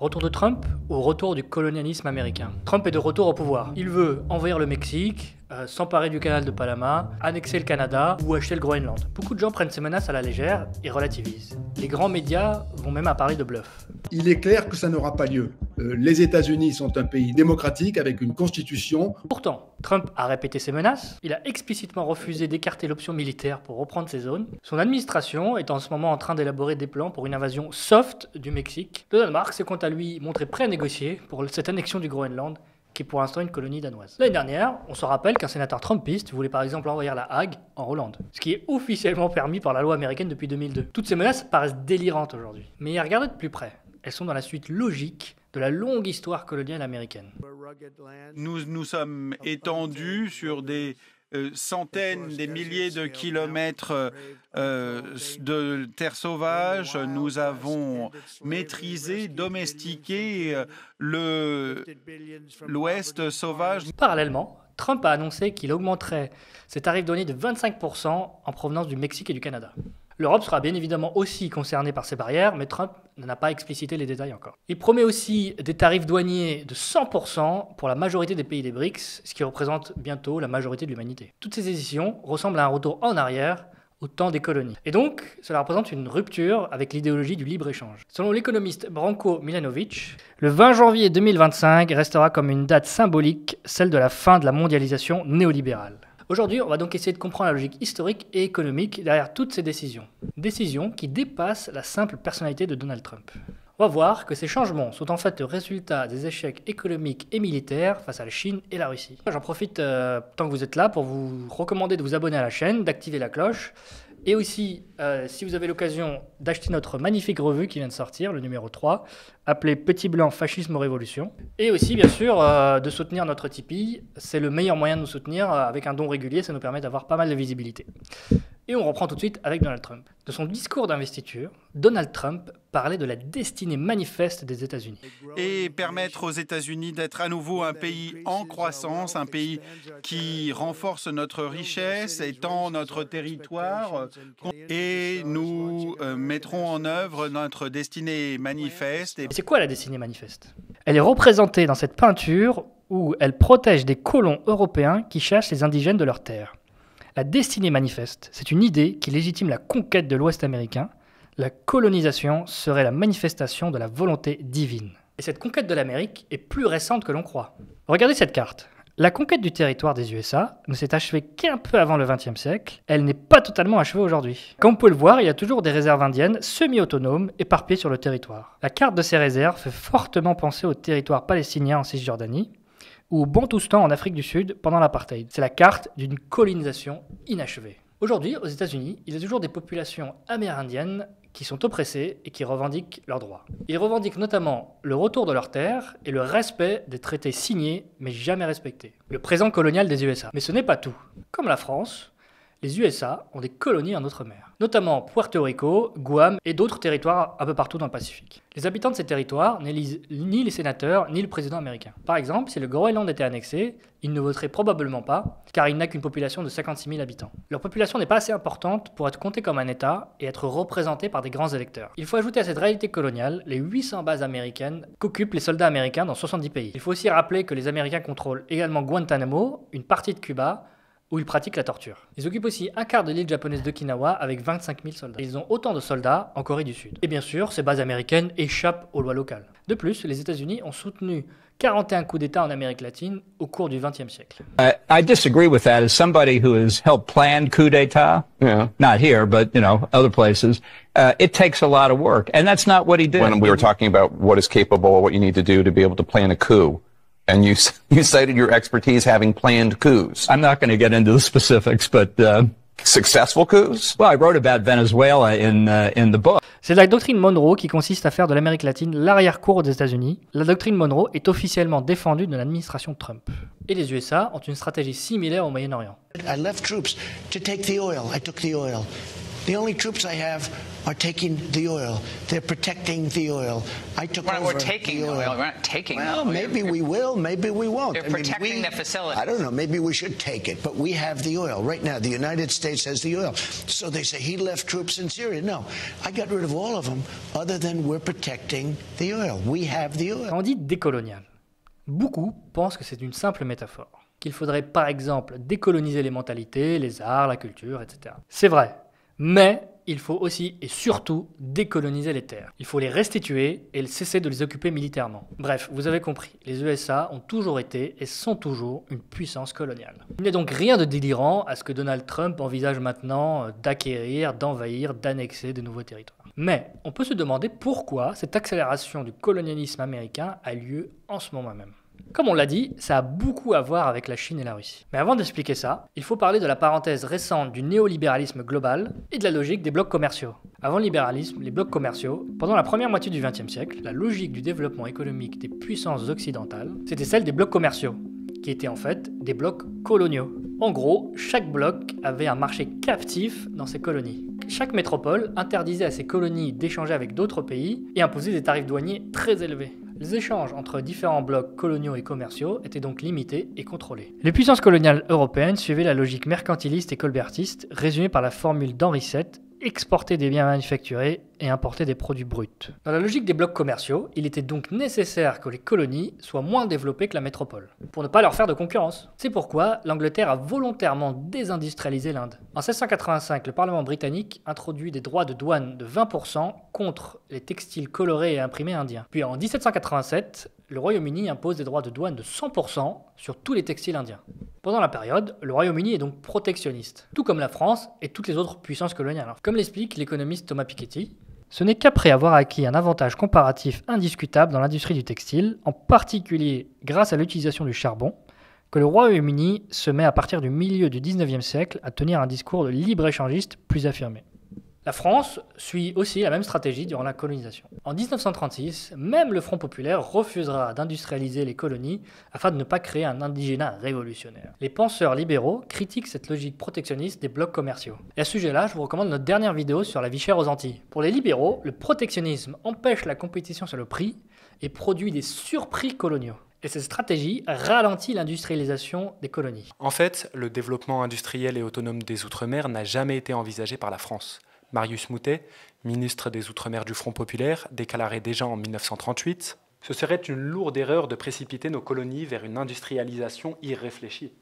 Retour de Trump ou retour du colonialisme américain? Trump est de retour au pouvoir. Il veut envahir le Mexique, s'emparer du canal de Panama, annexer le Canada ou acheter le Groenland. Beaucoup de gens prennent ces menaces à la légère et relativisent. Les grands médias vont même à parler de bluff. Il est clair que ça n'aura pas lieu. Les États-Unis sont un pays démocratique avec une constitution. Pourtant, Trump a répété ses menaces, il a explicitement refusé d'écarter l'option militaire pour reprendre ces zones. Son administration est en ce moment en train d'élaborer des plans pour une invasion soft du Mexique. Le Danemark s'est quant à lui montré prêt à négocier pour cette annexion du Groenland, qui est pour l'instant une colonie danoise. L'année dernière, on se rappelle qu'un sénateur trumpiste voulait par exemple envahir la Hague en Hollande, ce qui est officiellement permis par la loi américaine depuis 2002. Toutes ces menaces paraissent délirantes aujourd'hui, mais à regarder de plus près, elles sont dans la suite logique de la longue histoire coloniale américaine. Nous sommes étendus sur des centaines, des milliers de kilomètres de terre sauvage. Nous avons maîtrisé, domestiqué l'Ouest sauvage. Parallèlement, Trump a annoncé qu'il augmenterait ses tarifs douaniers de 25% en provenance du Mexique et du Canada. L'Europe sera bien évidemment aussi concernée par ces barrières, mais Trump n'en a pas explicité les détails encore. Il promet aussi des tarifs douaniers de 100% pour la majorité des pays des BRICS, ce qui représente bientôt la majorité de l'humanité. Toutes ces décisions ressemblent à un retour en arrière au temps des colonies. Et donc, cela représente une rupture avec l'idéologie du libre-échange. Selon l'économiste Branko Milanovic, le 20 janvier 2025 restera comme une date symbolique, celle de la fin de la mondialisation néolibérale. Aujourd'hui, on va donc essayer de comprendre la logique historique et économique derrière toutes ces décisions. Décisions qui dépassent la simple personnalité de Donald Trump. On va voir que ces changements sont en fait le résultat des échecs économiques et militaires face à la Chine et la Russie. J'en profite tant que vous êtes là pour vous recommander de vous abonner à la chaîne, d'activer la cloche, et aussi, si vous avez l'occasion d'acheter notre magnifique revue qui vient de sortir, le numéro 3, appelé Petit Blanc Fascisme Révolution. Et aussi, bien sûr, de soutenir notre Tipeee. C'est le meilleur moyen de nous soutenir. Avec un don régulier, ça nous permet d'avoir pas mal de visibilité. Et on reprend tout de suite avec Donald Trump. De son discours d'investiture, Donald Trump parlait de la destinée manifeste des États-Unis. Et permettre aux États-Unis d'être à nouveau un pays en croissance, un pays qui renforce notre richesse, étend notre territoire, et nous mettrons en œuvre notre destinée manifeste. C'est quoi la destinée manifeste? Elle est représentée dans cette peinture où elle protège des colons européens qui chassent les indigènes de leurs terres. La destinée manifeste, c'est une idée qui légitime la conquête de l'Ouest américain. La colonisation serait la manifestation de la volonté divine. Et cette conquête de l'Amérique est plus récente que l'on croit. Regardez cette carte. La conquête du territoire des USA ne s'est achevée qu'un peu avant le XXe siècle. Elle n'est pas totalement achevée aujourd'hui. Comme vous pouvez le voir, il y a toujours des réserves indiennes semi-autonomes éparpillées sur le territoire. La carte de ces réserves fait fortement penser au territoire palestinien en Cisjordanie, ou au Bantoustan en Afrique du Sud pendant l'apartheid. C'est la carte d'une colonisation inachevée. Aujourd'hui, aux États-Unis, il y a toujours des populations amérindiennes qui sont oppressées et qui revendiquent leurs droits. Ils revendiquent notamment le retour de leurs terres et le respect des traités signés mais jamais respectés. Le présent colonial des USA. Mais ce n'est pas tout. Comme la France, les USA ont des colonies en outre-mer, notamment Puerto Rico, Guam et d'autres territoires un peu partout dans le Pacifique. Les habitants de ces territoires n'élisent ni les sénateurs ni le président américain. Par exemple, si le Groenland était annexé, ils ne voteraient probablement pas, car il n'a qu'une population de 56 000 habitants. Leur population n'est pas assez importante pour être comptée comme un État et être représentée par des grands électeurs. Il faut ajouter à cette réalité coloniale les 800 bases américaines qu'occupent les soldats américains dans 70 pays. Il faut aussi rappeler que les Américains contrôlent également Guantanamo, une partie de Cuba, où ils pratiquent la torture. Ils occupent aussi un quart de l'île japonaise d'Okinawa avec 25 000 soldats. Ils ont autant de soldats en Corée du Sud. Et bien sûr, ces bases américaines échappent aux lois locales. De plus, les États-Unis ont soutenu 41 coups d'État en Amérique latine au cours du XXe siècle. I disagree with that as somebody who has helped plan coup d'État. Yeah. Not here, but, other places. It takes a lot of work, and that's not what he did. When we were talking about what is capable, what you need to do to be able to plan a coup, and you cited your expertise having planned coups. I'm not going to get into the specifics, but successful coups? Well, I wrote about Venezuela in the book. C'est la doctrine Monroe qui consiste à faire de l'Amérique latine l'arrière-cour des États-Unis. La doctrine Monroe est officiellement défendue de l'administration Trump. Et les USA ont une stratégie similaire au Moyen-Orient. I left troops to take the oil. I took the oil. The only troops I have are taking the oil. They're protecting the oil. I took over we're taking the oil. We're not taking the oil. Well, maybe we will, maybe we won't. They're protecting the facility. I don't know, maybe we should take it, but we have the oil. Right now, the United States has the oil. So they say he left troops in Syria. No, I got rid of all of them, other than we're protecting the oil. We have the oil. Quand on dit décolonial, beaucoup pensent que c'est une simple métaphore, qu'il faudrait par exemple décoloniser les mentalités, les arts, la culture, etc. C'est vrai, mais il faut aussi et surtout décoloniser les terres. Il faut les restituer et cesser de les occuper militairement. Bref, vous avez compris, les USA ont toujours été et sont toujours une puissance coloniale. Il n'y a donc rien de délirant à ce que Donald Trump envisage maintenant d'acquérir, d'envahir, d'annexer de nouveaux territoires. Mais on peut se demander pourquoi cette accélération du colonialisme américain a lieu en ce moment même. Comme on l'a dit, ça a beaucoup à voir avec la Chine et la Russie. Mais avant d'expliquer ça, il faut parler de la parenthèse récente du néolibéralisme global et de la logique des blocs commerciaux. Avant le libéralisme, les blocs commerciaux, pendant la première moitié du XXe siècle, la logique du développement économique des puissances occidentales, c'était celle des blocs commerciaux, qui étaient en fait des blocs coloniaux. En gros, chaque bloc avait un marché captif dans ses colonies. Chaque métropole interdisait à ses colonies d'échanger avec d'autres pays et imposait des tarifs douaniers très élevés. Les échanges entre différents blocs coloniaux et commerciaux étaient donc limités et contrôlés. Les puissances coloniales européennes suivaient la logique mercantiliste et colbertiste résumée par la formule d'Henri VII: exporter des biens manufacturés et importer des produits bruts. Dans la logique des blocs commerciaux, il était donc nécessaire que les colonies soient moins développées que la métropole, pour ne pas leur faire de concurrence. C'est pourquoi l'Angleterre a volontairement désindustrialisé l'Inde. En 1685, le Parlement britannique introduit des droits de douane de 20% contre les textiles colorés et imprimés indiens. Puis en 1787, le Royaume-Uni impose des droits de douane de 100% sur tous les textiles indiens. Pendant la période, le Royaume-Uni est donc protectionniste, tout comme la France et toutes les autres puissances coloniales. Comme l'explique l'économiste Thomas Piketty, ce n'est qu'après avoir acquis un avantage comparatif indiscutable dans l'industrie du textile, en particulier grâce à l'utilisation du charbon, que le Royaume-Uni se met à partir du milieu du 19e siècle à tenir un discours de libre-échangiste plus affirmé. La France suit aussi la même stratégie durant la colonisation. En 1936, même le Front populaire refusera d'industrialiser les colonies afin de ne pas créer un indigénat révolutionnaire. Les penseurs libéraux critiquent cette logique protectionniste des blocs commerciaux. Et à ce sujet-là, je vous recommande notre dernière vidéo sur la vie chère aux Antilles. Pour les libéraux, le protectionnisme empêche la compétition sur le prix et produit des surprix coloniaux. Et cette stratégie ralentit l'industrialisation des colonies. En fait, le développement industriel et autonome des Outre-mer n'a jamais été envisagé par la France. Marius Moutet, ministre des Outre-mer du Front populaire, déclarait déjà en 1938 « Ce serait une lourde erreur de précipiter nos colonies vers une industrialisation irréfléchie.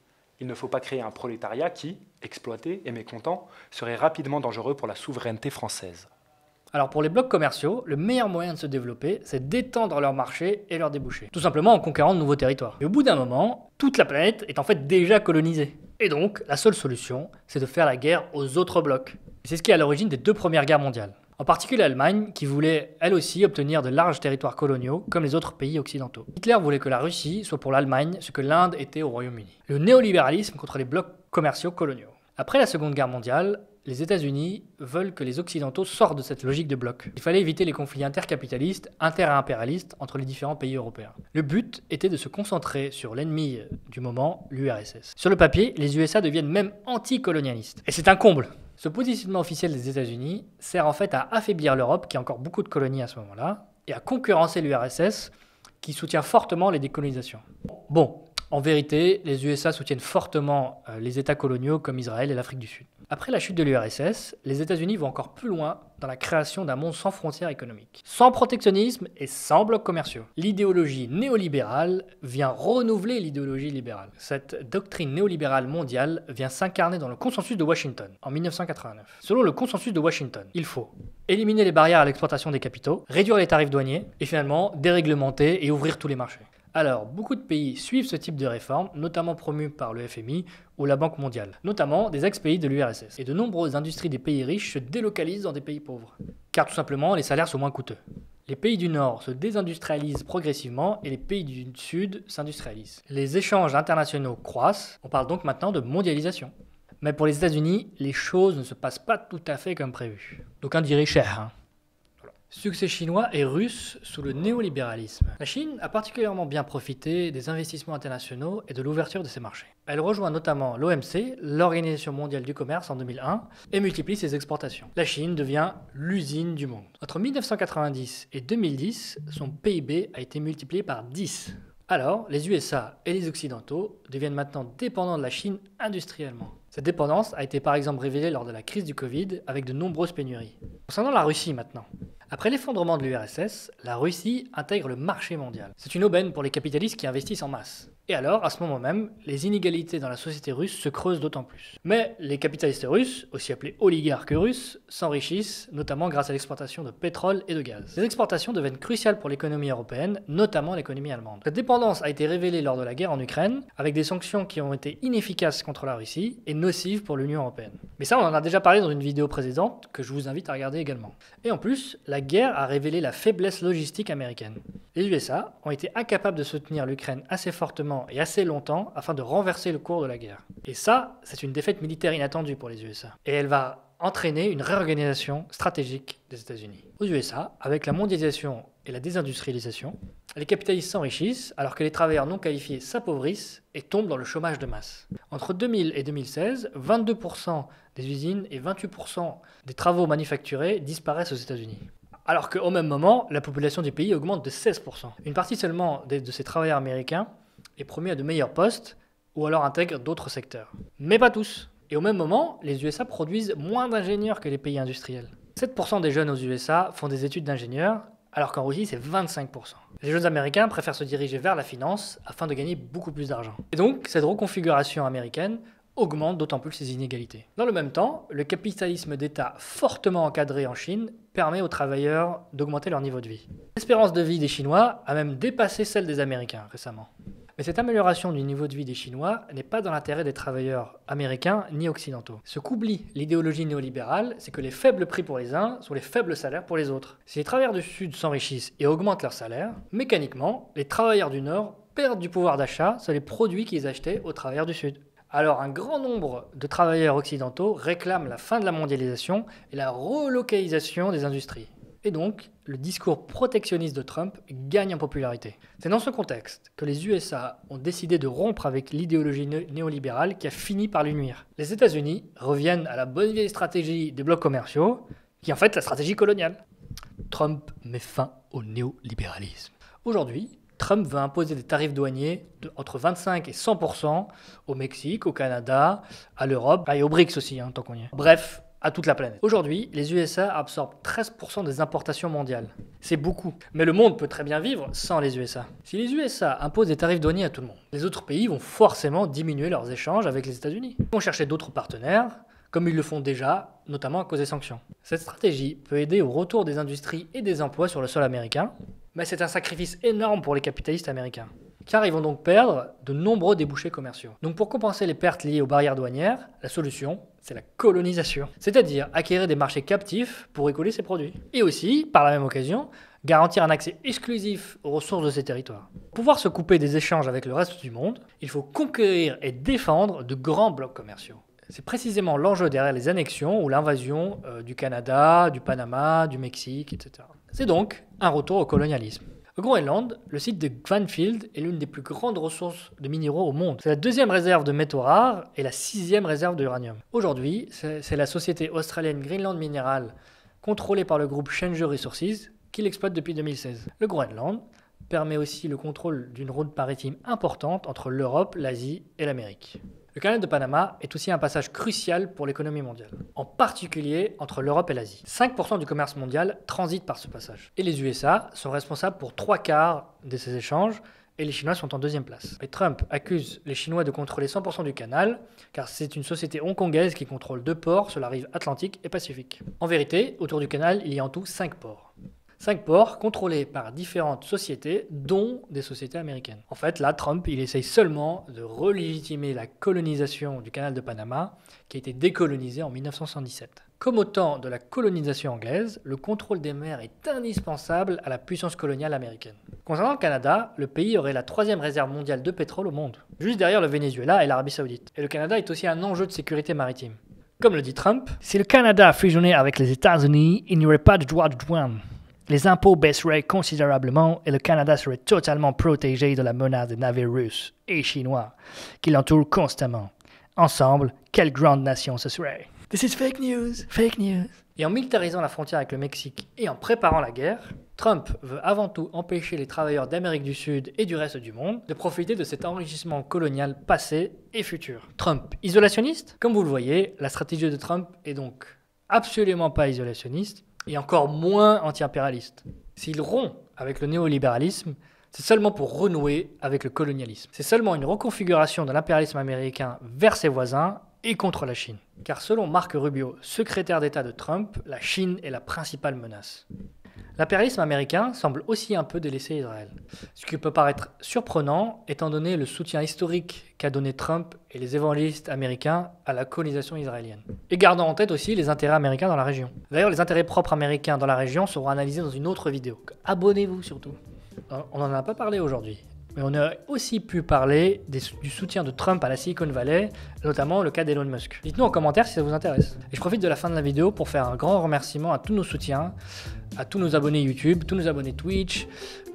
Il ne faut pas créer un prolétariat qui, exploité et mécontent, serait rapidement dangereux pour la souveraineté française. » Alors pour les blocs commerciaux, le meilleur moyen de se développer, c'est d'étendre leur marché et leurs débouchés. Tout simplement en conquérant de nouveaux territoires. Et au bout d'un moment, toute la planète est en fait déjà colonisée. Et donc, la seule solution, c'est de faire la guerre aux autres blocs. Et c'est ce qui est à l'origine des deux premières guerres mondiales. En particulier l'Allemagne, qui voulait elle aussi obtenir de larges territoires coloniaux, comme les autres pays occidentaux. Hitler voulait que la Russie soit pour l'Allemagne ce que l'Inde était au Royaume-Uni. Le néolibéralisme contre les blocs commerciaux coloniaux. Après la Seconde Guerre mondiale, les États-Unis veulent que les Occidentaux sortent de cette logique de bloc. Il fallait éviter les conflits intercapitalistes, inter-impérialistes entre les différents pays européens. Le but était de se concentrer sur l'ennemi du moment, l'URSS. Sur le papier, les USA deviennent même anticolonialistes. Et c'est un comble. Ce positionnement officiel des États-Unis sert en fait à affaiblir l'Europe, qui a encore beaucoup de colonies à ce moment-là, et à concurrencer l'URSS, qui soutient fortement les décolonisations. Bon, en vérité, les USA soutiennent fortement les États coloniaux comme Israël et l'Afrique du Sud. Après la chute de l'URSS, les États-Unis vont encore plus loin dans la création d'un monde sans frontières économiques, sans protectionnisme et sans blocs commerciaux. L'idéologie néolibérale vient renouveler l'idéologie libérale. Cette doctrine néolibérale mondiale vient s'incarner dans le consensus de Washington en 1989. Selon le consensus de Washington, il faut éliminer les barrières à l'exploitation des capitaux, réduire les tarifs douaniers et finalement déréglementer et ouvrir tous les marchés. Alors, beaucoup de pays suivent ce type de réforme, notamment promues par le FMI ou la Banque mondiale, notamment des ex-pays de l'URSS. Et de nombreuses industries des pays riches se délocalisent dans des pays pauvres, car tout simplement les salaires sont moins coûteux. Les pays du Nord se désindustrialisent progressivement et les pays du Sud s'industrialisent. Les échanges internationaux croissent, on parle donc maintenant de mondialisation. Mais pour les États-Unis, les choses ne se passent pas tout à fait comme prévu. Donc un dirait cher, hein. Succès chinois et russe sous le néolibéralisme. La Chine a particulièrement bien profité des investissements internationaux et de l'ouverture de ses marchés. Elle rejoint notamment l'OMC, l'Organisation mondiale du commerce, en 2001, et multiplie ses exportations. La Chine devient l'usine du monde. Entre 1990 et 2010, son PIB a été multiplié par 10. Alors, les USA et les Occidentaux deviennent maintenant dépendants de la Chine industriellement. Cette dépendance a été par exemple révélée lors de la crise du Covid avec de nombreuses pénuries. Concernant la Russie maintenant. Après l'effondrement de l'URSS, la Russie intègre le marché mondial. C'est une aubaine pour les capitalistes qui investissent en masse. Et alors, à ce moment même, les inégalités dans la société russe se creusent d'autant plus. Mais les capitalistes russes, aussi appelés oligarques russes, s'enrichissent, notamment grâce à l'exportation de pétrole et de gaz. Ces exportations deviennent cruciales pour l'économie européenne, notamment l'économie allemande. Cette dépendance a été révélée lors de la guerre en Ukraine, avec des sanctions qui ont été inefficaces contre la Russie et nocives pour l'Union européenne. Mais ça, on en a déjà parlé dans une vidéo précédente, que je vous invite à regarder également. Et en plus, la guerre a révélé la faiblesse logistique américaine. Les USA ont été incapables de soutenir l'Ukraine assez fortement et assez longtemps afin de renverser le cours de la guerre. Et ça, c'est une défaite militaire inattendue pour les USA. Et elle va entraîner une réorganisation stratégique des États-Unis. Aux USA, avec la mondialisation et la désindustrialisation, les capitalistes s'enrichissent alors que les travailleurs non qualifiés s'appauvrissent et tombent dans le chômage de masse. Entre 2000 et 2016, 22% des usines et 28% des travaux manufacturés disparaissent aux États-Unis. Alors qu'au même moment, la population du pays augmente de 16%. Une partie seulement de ces travailleurs américains est promu à de meilleurs postes ou alors intègre d'autres secteurs. Mais pas tous. Et au même moment, les USA produisent moins d'ingénieurs que les pays industriels. 7% des jeunes aux USA font des études d'ingénieurs, alors qu'en Russie, c'est 25%. Les jeunes américains préfèrent se diriger vers la finance afin de gagner beaucoup plus d'argent. Et donc, cette reconfiguration américaine augmente d'autant plus ces inégalités. Dans le même temps, le capitalisme d'État fortement encadré en Chine permet aux travailleurs d'augmenter leur niveau de vie. L'espérance de vie des Chinois a même dépassé celle des Américains récemment. Mais cette amélioration du niveau de vie des Chinois n'est pas dans l'intérêt des travailleurs américains ni occidentaux. Ce qu'oublie l'idéologie néolibérale, c'est que les faibles prix pour les uns sont les faibles salaires pour les autres. Si les travailleurs du Sud s'enrichissent et augmentent leur salaire, mécaniquement, les travailleurs du Nord perdent du pouvoir d'achat sur les produits qu'ils achetaient aux travailleurs du Sud. Alors un grand nombre de travailleurs occidentaux réclament la fin de la mondialisation et la relocalisation des industries. Et donc, le discours protectionniste de Trump gagne en popularité. C'est dans ce contexte que les USA ont décidé de rompre avec l'idéologie néolibérale qui a fini par lui nuire. Les États-Unis reviennent à la bonne vieille stratégie des blocs commerciaux, qui est en fait la stratégie coloniale. Trump met fin au néolibéralisme. Aujourd'hui, Trump veut imposer des tarifs douaniers entre 25 et 100% au Mexique, au Canada, à l'Europe, et aux BRICS aussi, tant qu'on y est. Bref, à toute la planète. Aujourd'hui, les USA absorbent 13% des importations mondiales. C'est beaucoup, mais le monde peut très bien vivre sans les USA. Si les USA imposent des tarifs douaniers à tout le monde, les autres pays vont forcément diminuer leurs échanges avec les États-Unis. Ils vont chercher d'autres partenaires, comme ils le font déjà, notamment à cause des sanctions. Cette stratégie peut aider au retour des industries et des emplois sur le sol américain, mais c'est un sacrifice énorme pour les capitalistes américains, car ils vont donc perdre de nombreux débouchés commerciaux. Donc pour compenser les pertes liées aux barrières douanières, la solution, c'est la colonisation. C'est-à-dire acquérir des marchés captifs pour écouler ces produits. Et aussi, par la même occasion, garantir un accès exclusif aux ressources de ces territoires. Pour pouvoir se couper des échanges avec le reste du monde, il faut conquérir et défendre de grands blocs commerciaux. C'est précisément l'enjeu derrière les annexions ou l'invasion du Canada, du Panama, du Mexique, etc. C'est donc un retour au colonialisme. Au Groenland, le site de Granfield est l'une des plus grandes ressources de minéraux au monde. C'est la 2e réserve de métaux rares et la 6e réserve d'uranium. Aujourd'hui, c'est la société australienne Greenland Mineral, contrôlée par le groupe Chenja Resources, qui l'exploite depuis 2016. Le Groenland permet aussi le contrôle d'une route maritime importante entre l'Europe, l'Asie et l'Amérique. Le canal de Panama est aussi un passage crucial pour l'économie mondiale, en particulier entre l'Europe et l'Asie. 5% du commerce mondial transite par ce passage. Et les USA sont responsables pour 3/4 de ces échanges, et les Chinois sont en 2e place. Et Trump accuse les Chinois de contrôler 100% du canal, car c'est une société hongkongaise qui contrôle 2 ports sur la rive Atlantique et Pacifique. En vérité, autour du canal, il y a en tout 5 ports. 5 ports contrôlés par différentes sociétés, dont des sociétés américaines. En fait, là, Trump, il essaye seulement de relégitimer la colonisation du canal de Panama, qui a été décolonisé en 1977. Comme au temps de la colonisation anglaise, le contrôle des mers est indispensable à la puissance coloniale américaine. Concernant le Canada, le pays aurait la 3e réserve mondiale de pétrole au monde, juste derrière le Venezuela et l'Arabie Saoudite. Et le Canada est aussi un enjeu de sécurité maritime. Comme le dit Trump, si le Canada fusionnait avec les États-Unis, il n'y aurait pas de droit de douane. Les impôts baisseraient considérablement et le Canada serait totalement protégé de la menace des navires russes et chinois qui l'entourent constamment. Ensemble, quelle grande nation ce serait. This is fake news, fake news. Et en militarisant la frontière avec le Mexique et en préparant la guerre, Trump veut avant tout empêcher les travailleurs d'Amérique du Sud et du reste du monde de profiter de cet enrichissement colonial passé et futur. Trump, isolationniste? Comme vous le voyez, la stratégie de Trump est donc absolument pas isolationniste et encore moins anti-impérialiste. S'il rompt avec le néolibéralisme, c'est seulement pour renouer avec le colonialisme. C'est seulement une reconfiguration de l'impérialisme américain vers ses voisins et contre la Chine. Car selon Marco Rubio, secrétaire d'État de Trump, la Chine est la principale menace. L'impérialisme américain semble aussi un peu délaisser Israël, ce qui peut paraître surprenant étant donné le soutien historique qu'a donné Trump et les évangélistes américains à la colonisation israélienne. Et gardant en tête aussi les intérêts américains dans la région. D'ailleurs, les intérêts propres américains dans la région seront analysés dans une autre vidéo. Abonnez-vous surtout. On n'en a pas parlé aujourd'hui, mais on a aussi pu parler du soutien de Trump à la Silicon Valley, notamment le cas d'Elon Musk. Dites-nous en commentaire si ça vous intéresse. Et je profite de la fin de la vidéo pour faire un grand remerciement à tous nos soutiens, à tous nos abonnés YouTube, tous nos abonnés Twitch,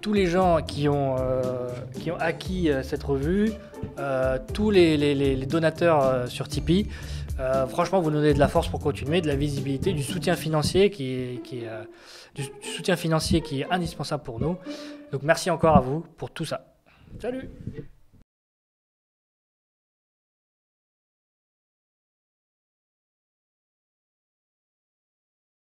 tous les gens qui ont acquis cette revue, tous les donateurs sur Tipeee. Franchement, vous nous donnez de la force pour continuer, de la visibilité, du soutien financier qui est indispensable pour nous. Donc merci encore à vous pour tout ça. Salut!